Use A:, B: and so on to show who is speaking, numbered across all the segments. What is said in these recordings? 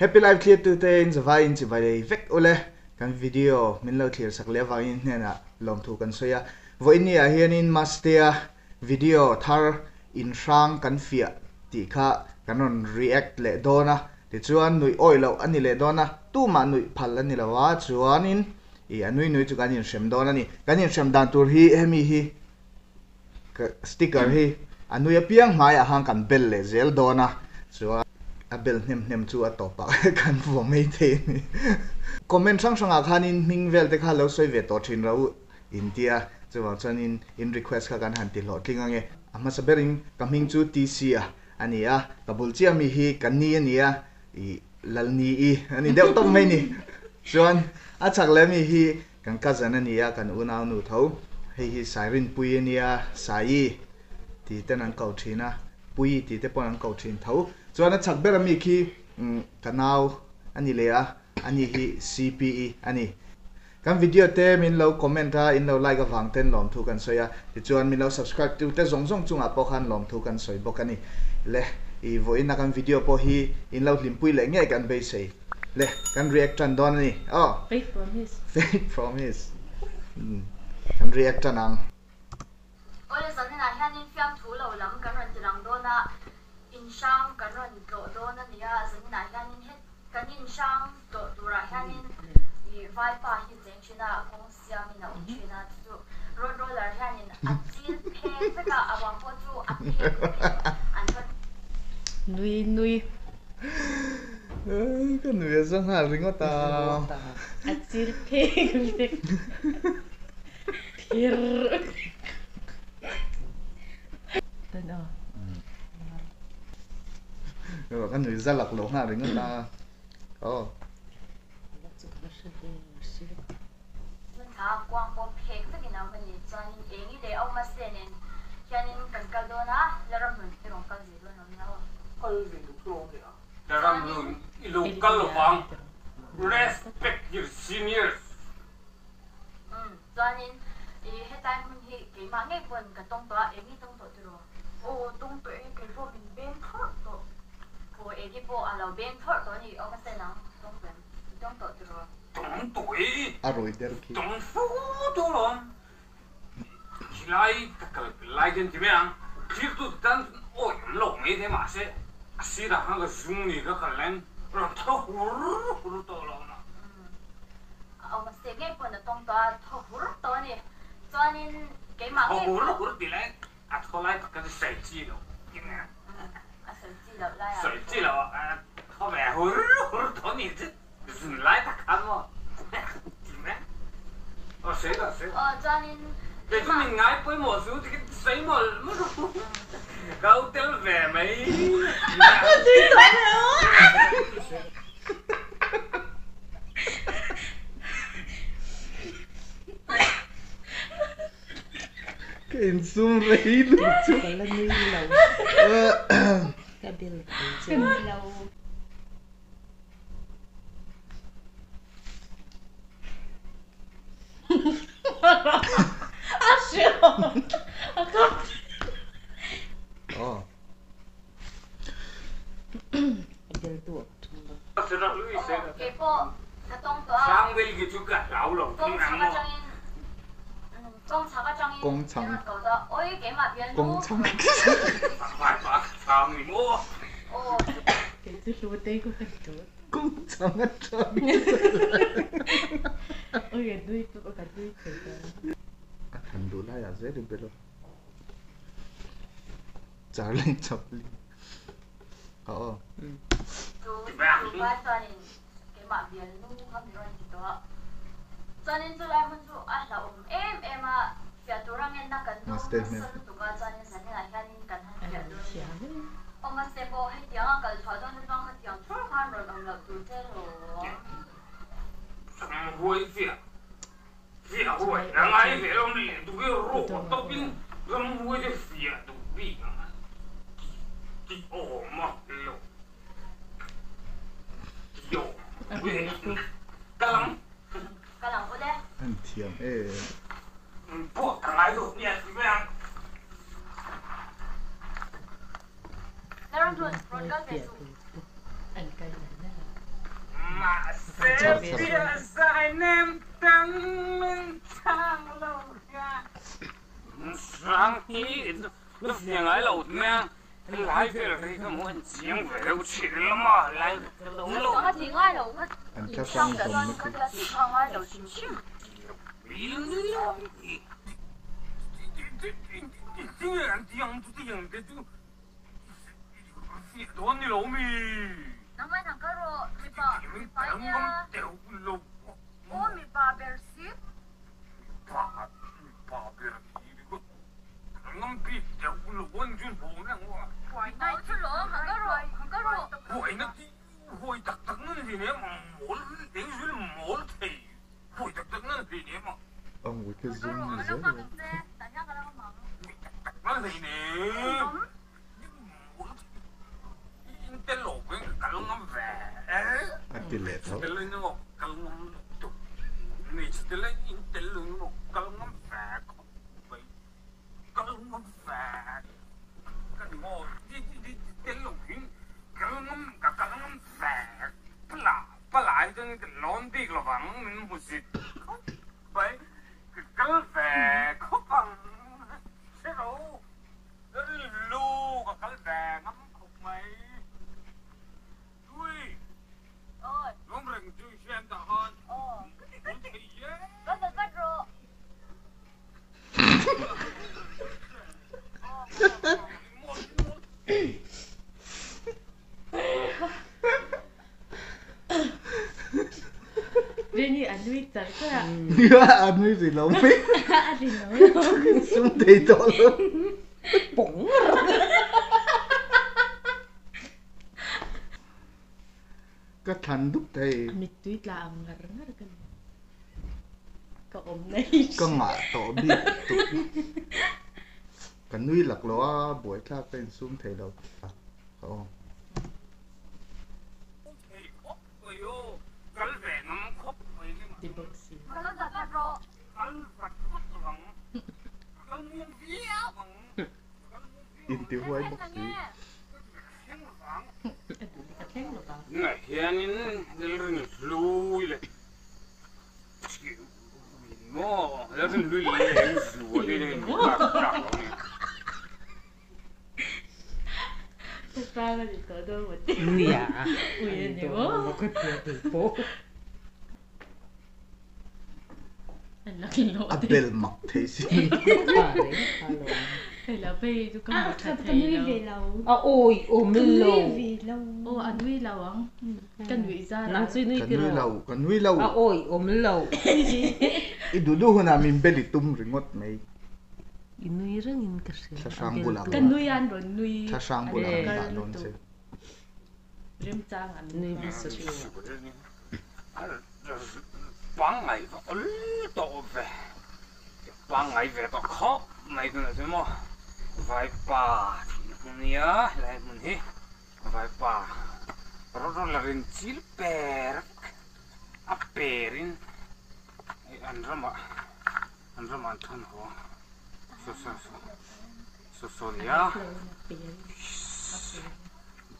A: HappyLife clear tute in zavai in chivai vek ole kan video min lo thlirsak le wangin hena lom thu kan soya voini a hianin Mastea video Thar in Hrâng Kan Fiah ti kha kanon react le dona ti chuan Nuih Awih Loh ani le dona tu ma Nuih phal ani lawa chuanin I Nuih chu kanin shem dona ni kanin shem dan tur hi hemi hi sticker hi Nuih apiang mai a hang kan bel le zel dona chuan a bel nem chu a topa kan vo mai the ni comment sang a khanin ming vel te kha lo soi ve to thin ro India chuan chuanin in request kha kan han ti lo tlingange ama sabering kaming chu TC a ania kabul chia mi hi kanni ania I lalni I ani deuh tom mai ni chuan a chak le mi hi kan cousin ania kan Unauin nu tho hi hlimpui ania sai ti ten an kau thina pui ti te pon an kau thin tho chuan a chak ber mi khi kanau ani le a ani hi CPE ani kan video te min lo comment a in lo like awang ten lom thu kan soya ti chuan min lo subscribe tu te zong chunga po khan lom thu kan soi bok ani le I voin na kan video po hi in lo hlimpui le ngei kan beisei le kan react tan don ani fake promise kan react tan ang
B: ôi giờ này là hiện Fiamthu lâu lắm cái rồi từ đằng đó na in sang cái rồi độ đó na nia giờ này là hiện hết cái in sang độ độ ra hiện thì vài ba hiện trên chuyện là công ty mình là chuyện là chú rồi là hiện anh chỉ phe tất cả àwọn cô chú anh anh
C: Nuih
A: cái Nuih sang hà ring ta
C: anh chỉ phe cái Hrâng
A: rồi cái Nuihzatthlak lỗ hà ring ta
B: Thar quang bộ phê tất cả những cái cho nên anh ấy ông Mastea nên cho nên cần cái đó na là làm mình cái cái gì đó nó
D: cái gì cũng được là làm mình local vang respect your seniors
B: cho nên hết time mình cái mà nghe quên cái tông toa anh ấy tông toa rồi tông toa cái bộ mình bên thở toa của anh ấy bộ là bên thở toa thì ông Mastea nào tông toa rồi
D: tông tuổi
A: rồi der khi
D: tông phu tu rồi lại cái gì vậy anh chỉ tụt tan ôi lồng ấy thế mà sẽ xí ra hàng cái súng này cái khăn len rồi thâu huru to rồi
B: ông Mastea nghe quên là tông toa thâu huru toa này cho nên cái mà nghe
D: huru thì lại thâu lại cái sợi chỉ rồi sợi chỉ rồi thâu mẹ huru to này chứ dừng lại ta khăn mà gì mẹ sấy rồi
B: cho nên
D: để chúng mình ngái với một số thì cái sấy mà câu tiêu về mấy
A: cái zoom rây luôn chứ
C: cái là Nuih lâu cái bill lâu
B: cái bộ cái tông toa
D: sang bên cái chỗ cả lão lồng
B: công
D: ăn
B: 厂个张印
A: 工厂
B: 搞的ôi cái mà biến
A: 工厂
D: phải phải sang thì mua
C: cái thứ lúa tây của cái chỗ
A: 工厂啊trang
C: ôi cái Nuih tụi cái Nuih phải
A: thành đủ lại à dễ được biết luôn trả lên chập đi
B: chú ba cho nên cái mà biến luôn không rồi thì đó cho nên tôi lại muốn chú là em à Fiamthu rằng em đã cần đâu sân tụ ca cho nên sáng nay là hiện cần hàng Fiamthu ông Mastea bộ hay tiếng cần thổi don don cái tiếng thổi khoan rồi bằng lập tụ thế rồi
D: Nuih Fiah Fiah Nuih là ngay về lòng đi tụi cái rổ tao pin làm Nuih cái Fiah tụi bị cái mà lâu yo cái lắm
B: ở đây
A: anh thiam
D: buộc thằng ấy rồi nhẹ thì anh
B: Meron doon, broadcast
C: Anh cây này
D: sai nem tăng mình sang lâu nha sáng hi nó phiền ai lâu nha lại về là cái muốn chiếm về đâu chỉ là mà lại lâu lâu
B: có tiếng ai đâu có
A: anh
B: tiếng
A: chắc
B: trong
A: xong
B: đó
A: rồi
B: có tiếng không ai đâu chim chim
D: 돈이 너무
B: Namai thằng cái rồi mi pa nha ô mi pa bersi ai chứ lỗ thằng cái rồi
A: ông với cái
B: cái
A: zoom
B: rồi
A: này
B: nó
A: dễ
B: phát
A: rồi
B: cái xe tại nhá cái đó mà
A: anh tỷ lệ thôi
B: ơi có được cái rồi
C: Ini Nuih tak lah.
A: anh ấy gì lâu mấy
C: Ada Nuih.
A: xuống thì to lắm
C: Bong.
A: cái thằng đúc thầy
C: Mituit lah anggar kan. Kau này.
A: có ngã tổ biết tụ cái nuôi lạc lúa buổi khác bên xuống thầy đâu không
C: Di boxing.
B: có được cái rồi
A: in tiêu hoài bốc xí
C: Aduh, dikatakan lo bang.
D: Ngài hiền nên lùi lại mò nó lùi lại rùa đi lên
C: Sao mà đi tới đâu mà đi?
E: Nuih à?
C: Ui,
E: Anh
C: nhiều
E: tôi
C: quá.
E: một cái tiền phố.
C: Anh lắc lỗ
A: à
C: đi.
A: bel mặc thế gì
E: À đấy, alo.
C: Hay là bây tôi có một thật
F: Cái
C: thầy
F: nuôi về
C: đâu.
F: lâu.
E: À ôi, ôm
F: Cái
E: lâu.
F: nuôi về lâu.
C: Ô, anh Nuih lâu không? Cái Nuih ra
E: Nang suy nuih
A: cái nuôi lâu cái nuôi lâu
E: À ôi, ôm lâu.
A: ít đủ hơn là mình beli tum ringot mấy
E: Nuih Rik in kasi.
A: Sa sang bulan.
C: Cái Nuih ăn rồi Nuih.
A: cha sang bula
C: Cái
A: đã
C: lutsak.
A: luôn chứ
C: Rim trang ăn.
E: Nuih bisa siya.
D: bằng ngày và tổ về bằng ngày về và khóc này là thế mà vài bà thì nhớ lại mình hết vài bà rồi là rin chil per a perin anh rama thân ho so ya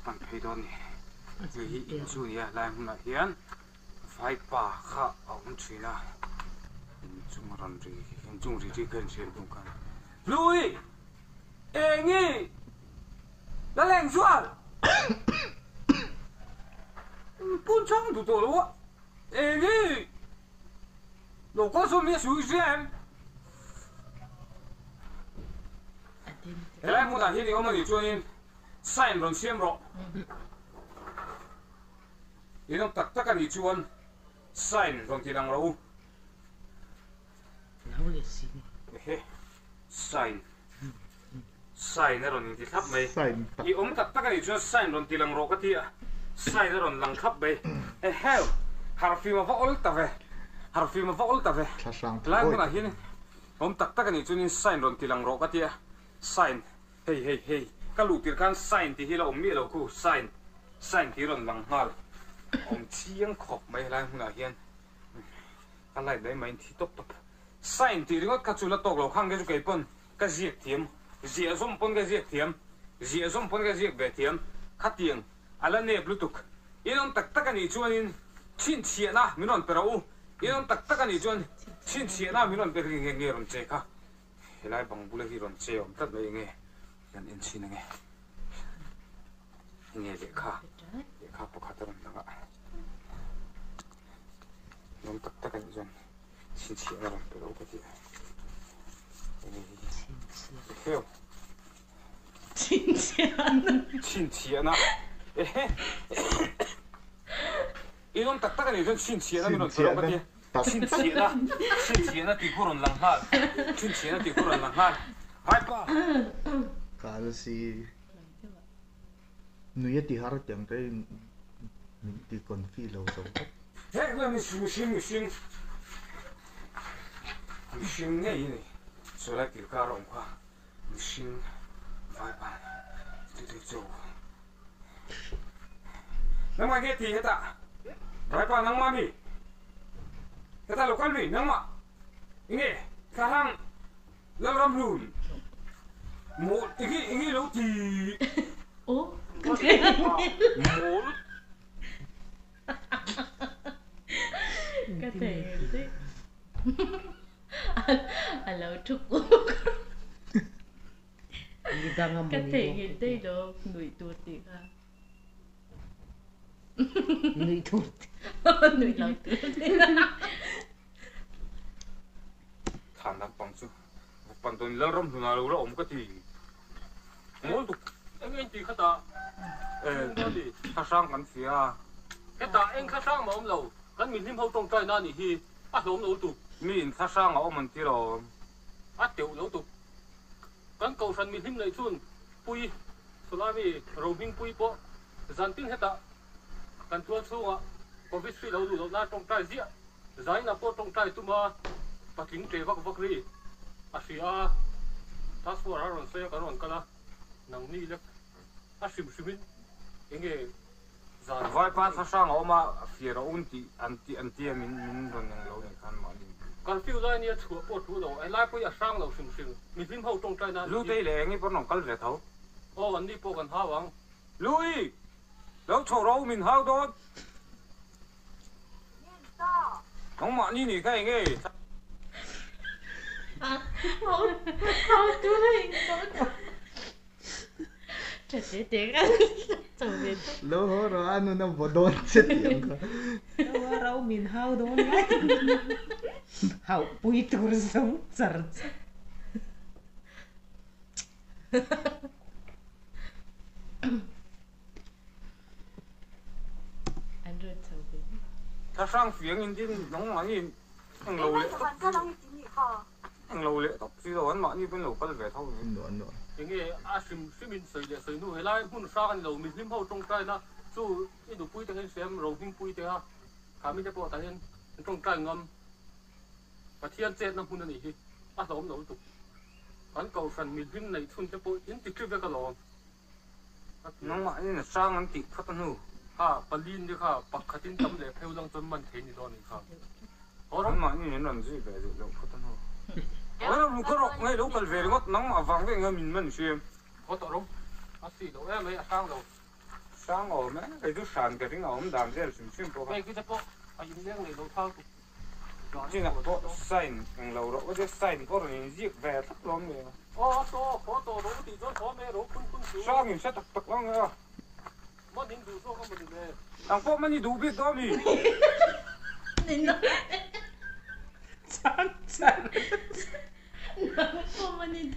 D: pan phay đó nè vì in su ya lại mình hiền vài bà khá ông chuyện à chung ran ri chung ri kan chen tung kan lui e ngi la leng sual pun chang tu to lo e ngi lo ko so mi su jem cái này muốn là hiện tại ông mình cho nên sai rồi xem rồi ini nong tak takan ichuan sign rong ti lang ro
E: Nahuli sini.
D: he sign na ron ti thap mai
A: sai
D: i om tak takan ichuan sign rong ti lang ro ka ti a sign na ron lang thap be e hell harfi ma va ol ta ve
A: cha sang
D: lang mo na hin om tak takan ichuan sign rong ti lang ro ka ti a sign hey ka lu tir kan sign ti hi la om mi lo ku sign ti ron lang hal ông chiang khóc mấy lại hôm hiền cái này đấy mấy thì tốt sai thì nó cắt chula tóc lâu khang cái cái pon cái giết thiếm giết zoom pon cái giết về thiếm cắt tiếng ala nè bluetooth in ông tắc tắc cái này chuan in chin chia na minon perau inon tak tak ani chuan chin chia na minon per nge ron che kha helai bang bula hi ron che om tat mai nge kan in chin nge nge le kha pakhat ron langa non tak tak ani chuan chin chia na ron perau ka ti heo chin chia na inon tak tak ani chuan chin chia na minon perau ka ti chin chia na ti kuron lang hal chin chia na ti kuron lang hal hai pa
A: cả si nuih ti har tiang cái ti kon phi lo so
D: hey we mishing ngei ni so la ti ka rong kha mishing vai pa ti zo nang ma ge ti heta vai pa nang ma mi heta lo kal mi nang ma nge ka hang lam ram lun mo igi lo ti
C: Ủa?
D: mo
C: Cái thể đấy. Anh lâu chúc cái thể hiện đây đó nuôi tuột thì ha.
E: Nuih tuột.
C: Nuôi lâu tuột.
D: thảm lắm bằng chứ bằng tôi lỡ râm thì nào ông có thì ngồi tục
F: anh chỉ khát ta
D: đi khát sang Kan Fiah
F: khát ta anh khát sang mà ông lâu hắn mình thêm hậu trong trai na nỉ hi ông lâu tục
D: mình khát sang ông mình tí rồi
F: tiểu lâu tục hắn cầu sân mình thêm này chuồn pui số la vì rồi mình pui po dàn tin hết ta hắn thua xuống à có biết suy lâu đủ na trong trai gì giải na po trong trai tụi mà bắt kính trẻ vác đi xia ta số ra rồi xe cái rồi cái là nang ni lek sim anh nghe dàn
D: vai pa khát sang ông mà phía đó anh ti mình rồi nang lâu này khăn mà đi
F: Kan Fiah lai nia chua po chu lo ai lai po ya sang lo sim mi lim ho tong trai na
D: lu tây lệ ngay bọn nó cắt về thấu
F: o an ni po kan ha wang
D: lui lâu chầu rau mình hao đó không mà như này cái nghe
C: Không tôi Trời ơi tiếng anh Trời ơi
A: lo ho ro anu na bodon che tiang ka
E: Đâu rau mình hao đó ngay. Hao pui tur sống sar.
C: Anh rất sâu bên
D: khát sang phía nhìn tin nóng mà như thằng lâu lệ thằng lâu lệ tóc gì đó anh mà như bên lâu cắt về thấu
A: no
F: anh nghe sim min sei le sei nu lai hun sa kan lo mi lim ho tong trai na chu i du pui te hen sem ro hing pui te ha ka mi te po ta hen tong trai ngam pa thian chet na hun ni hi lom lo tu kan cầu sân mi lim nei chun te po in ti tri ve ka lo
D: nóng mà như là sang anh tịt phát nu
F: ha palin đi ha pakhatin tam le pheu lang chon man the ni do ni kha
D: nóng mà như là gì về rồi lâu phát nu ôi có rộng ngay đâu cần về ngót nóng mà vàng cái ngay mình xem
F: có tọt không xì đâu em ấy sang đâu
D: sang ở mấy cái thứ sàn cái tiếng ống đàm thế là xem po
F: cái te po ai in leng le lo thao tu
D: chứ là po sign thằng lâu đó có cái sign có rồi giết về thấp lắm rồi
F: o to ro ti do to me ro kun
D: sang thì sẽ tắc lắm rồi
F: mo ding du so ko mo ding le
D: thằng po mình đi đủ biết đó mi
C: Nên nó
E: Sar.
C: Nó không mà nên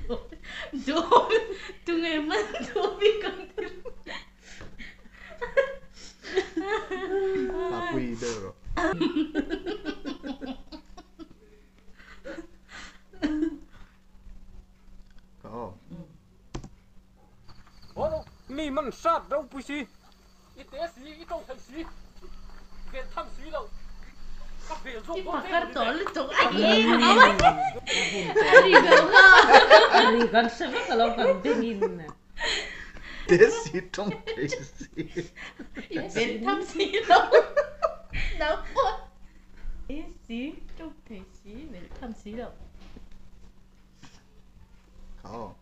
C: đồ Tụi người mất đồ bị con
A: pa pui de ro ko
F: o no
D: mi mình sát đâu bui xí
F: i te si i tong thai si ke tham si lo ka ve zo
C: Cái
F: ko
C: mặt cắt tỏ lên tụi anh Đi đâu
E: Ari kan sa kalau kan tingin na.
A: te si tong te si
C: Bên thăm xí đâu Đâu có Ý xí Trông thấy xí Bên thăm xí đâu
A: ko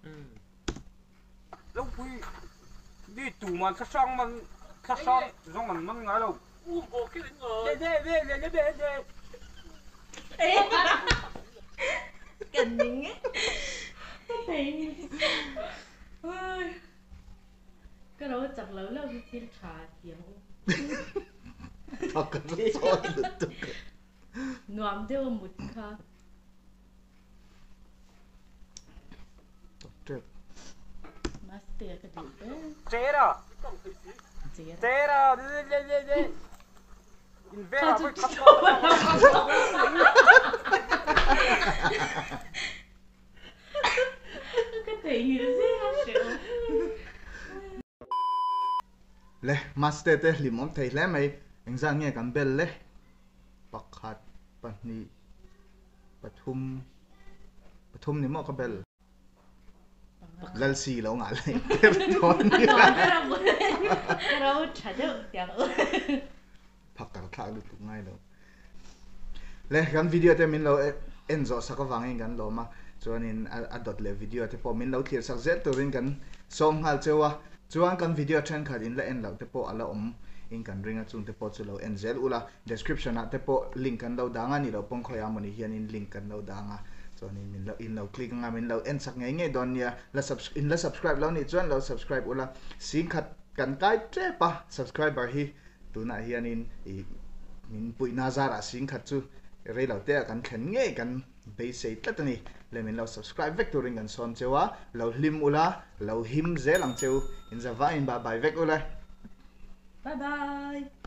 D: đâu bui đi tủ mà khát sang giống mình ngay đâu
F: Bộ cái đến ngờ.
C: Cần nhìn á. Cái cái đó chặt lớn là một thiên trà kiểu.
A: Thật cần rất xót được tục.
C: Ngoạm theo một khá.
A: Trượt.
C: Mastea cái gì đó.
D: Chế đó. Chế đó. In vera với khắp
C: cái gì gì hả sợ.
A: Le Mastea te limom thei le mai engzang nge kan bel le pakhat pahni pathum ni mo ka bel lal si lo nga le ton ni
C: cái đó chả được tiếng.
A: phakar thak lu tu ngai lo le kan video te min lo enzo sakawangin kan lo ma chuanin adot le video te po min lo thlirsak zel turin kan som hal chewa chuan kan video then khat in la en lo te po ala in kan ringa chung te po chu lo en zel ula description a te po link kan lo danga ni lo pong khoya mani hian in link kan lo danga chuanin min lo in lo click nga min lo en sak ngei don nia la subscribe lo ni chuan lo subscribe ula sing khat kan kai tre pa subscriber hi tuna hian in min pui nazara sing khat chu rei lo te kan khen nge kan beisei tlatani le min lo subscribe vek turing kan son chewa lo hlim ula lo him zelang cheu in zawa in ba bai vek ula
C: Bye bye.